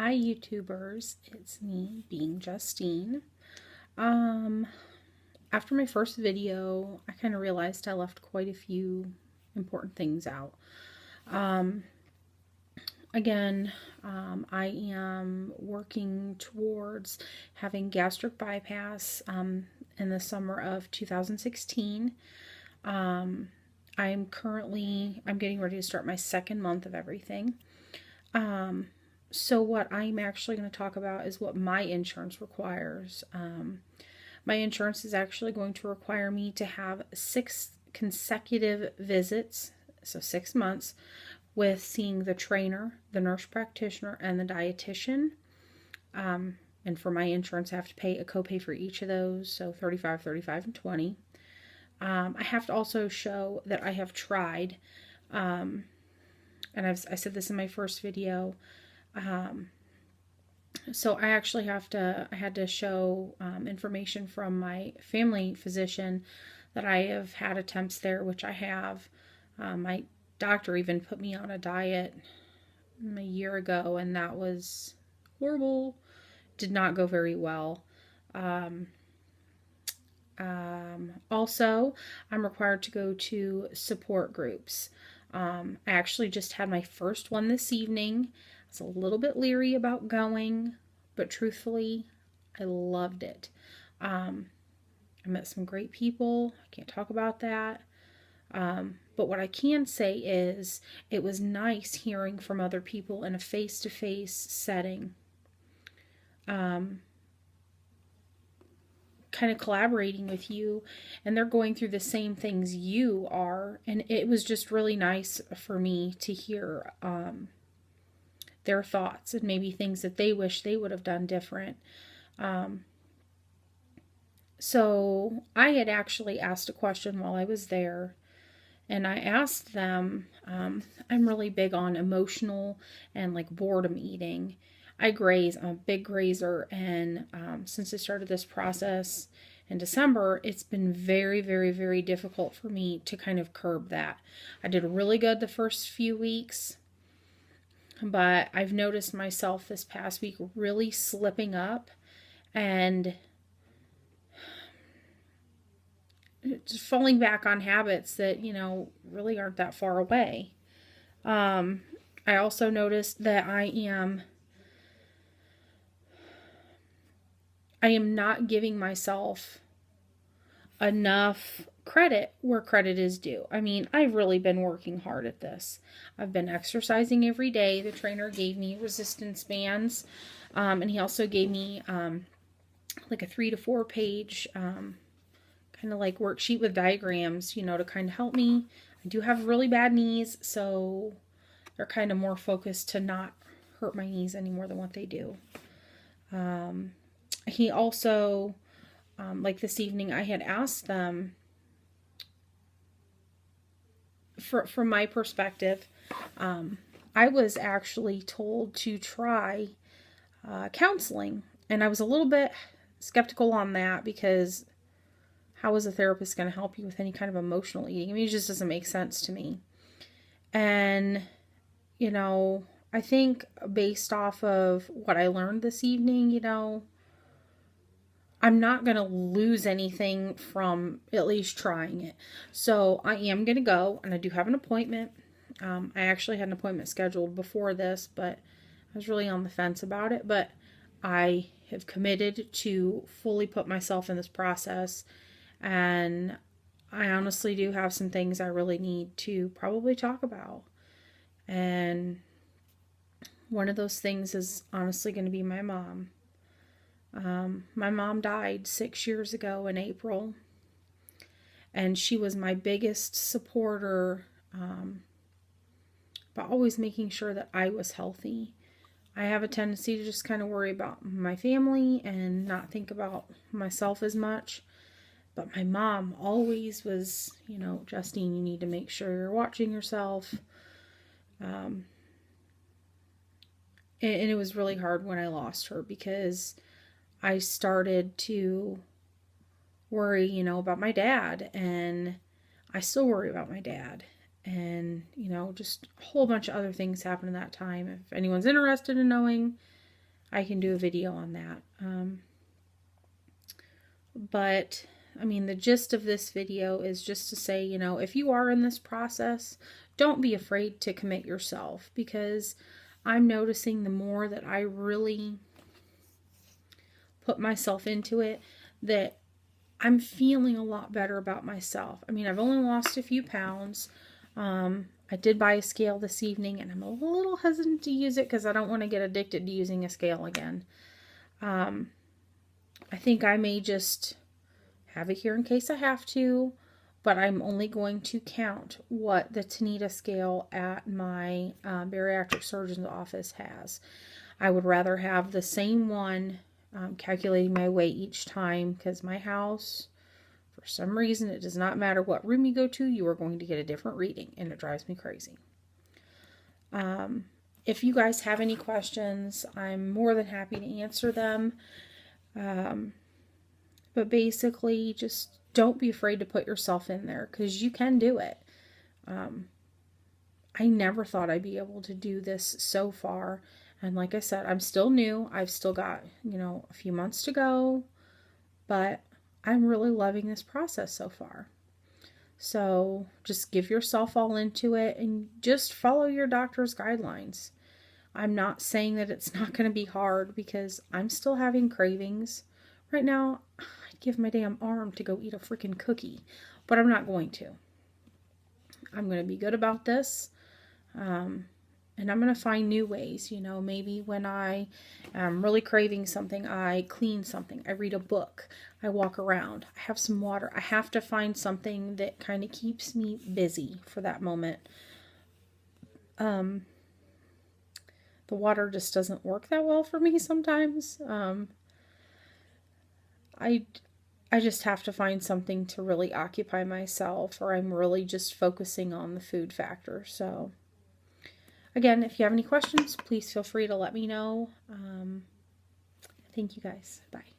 Hi YouTubers, it's me being Justine. Um, After my first video, I kind of realized I left quite a few important things out. Um, again, I am working towards having gastric bypass in the summer of 2016. Um, I'm getting ready to start my second month of everything. So what I'm actually going to talk about is what my insurance requires. My insurance is actually going to require me to have 6 consecutive visits, so 6 months, with seeing the trainer, the nurse practitioner, and the dietitian. And for my insurance, I have to pay a copay for each of those, so 35, 35, and 20. I have to also show that I have tried, and I said this in my first video. So I actually I had to show information from my family physician that I have had attempts there, which I have. My doctor even put me on a diet a year ago, and that was horrible. Did not go very well. Also, I'm required to go to support groups. I actually just had my first one this evening. I was a little bit leery about going, but truthfully, I loved it. I met some great people. I can't talk about that. But what I can say is it was nice hearing from other people in a face-to-face setting. Kind of collaborating with you, and they're going through the same things you are, and it was just really nice for me to hear their thoughts and maybe things that they wish they would have done different. So I had actually asked a question while I was there, and I asked them, I'm really big on emotional and like boredom eating. I graze, I'm a big grazer, and since I started this process in December, it's been very, very, very difficult for me to kind of curb that. I did really good the first few weeks, but I've noticed myself this past week really slipping up and just falling back on habits that, really aren't that far away. I also noticed that I am not giving myself enough credit where credit is due. I mean, I've really been working hard at this. I've been exercising every day. The trainer gave me resistance bands, and he also gave me like a 3 to 4 page kind of like worksheet with diagrams, to kind of help me. I do have really bad knees, so they're kind of more focused to not hurt my knees any more than what they do. He also, like this evening, I had asked them, from my perspective, I was actually told to try counseling. And I was a little bit skeptical on that because how is a therapist going to help you with any kind of emotional eating? I mean, it just doesn't make sense to me. And, I think based off of what I learned this evening, I'm not going to lose anything from at least trying it. So I am going to go, and I do have an appointment. I actually had an appointment scheduled before this, but I was really on the fence about it. But I have committed to fully put myself in this process, and I honestly do have some things I really need to probably talk about. And one of those things is honestly going to be my mom. My mom died 6 years ago in April, and she was my biggest supporter, but always making sure that I was healthy. I have a tendency to just kind of worry about my family and not think about myself as much. But my mom always was, Justine, you need to make sure you're watching yourself. And it was really hard when I lost her because I started to worry, about my dad, and I still worry about my dad. And, just a whole bunch of other things happened in that time. If anyone's interested in knowing, I can do a video on that. But I mean, the gist of this video is just to say, you know, if you are in this process, don't be afraid to commit yourself, because I'm noticing the more that I really put myself into it, that I'm feeling a lot better about myself. I mean, I've only lost a few pounds. I did buy a scale this evening, and I'm a little hesitant to use it because I don't want to get addicted to using a scale again. I think I may just have it here in case I have to, but I'm only going to count what the Tanita scale at my bariatric surgeon's office has. I would rather have the same one calculating my weight each time, because my house, for some reason, it does not matter what room you go to, you are going to get a different reading, and it drives me crazy. If you guys have any questions, I'm more than happy to answer them. But basically, just don't be afraid to put yourself in there, because you can do it. I never thought I'd be able to do this so far. And like I said, I'm still new. I've still got, you know, a few months to go. But I'm really loving this process so far. So just give yourself all into it and just follow your doctor's guidelines. I'm not saying that it's not going to be hard, because I'm still having cravings. Right now, I'd give my damn arm to go eat a freaking cookie, but I'm not going to. I'm going to be good about this. And I'm going to find new ways, you know, maybe when I am really craving something, I clean something, I read a book, I walk around, I have some water. I have to find something that kind of keeps me busy for that moment. The water just doesn't work that well for me sometimes. I just have to find something to really occupy myself, or I'm really just focusing on the food factor. So again, if you have any questions, please feel free to let me know. Thank you guys. Bye.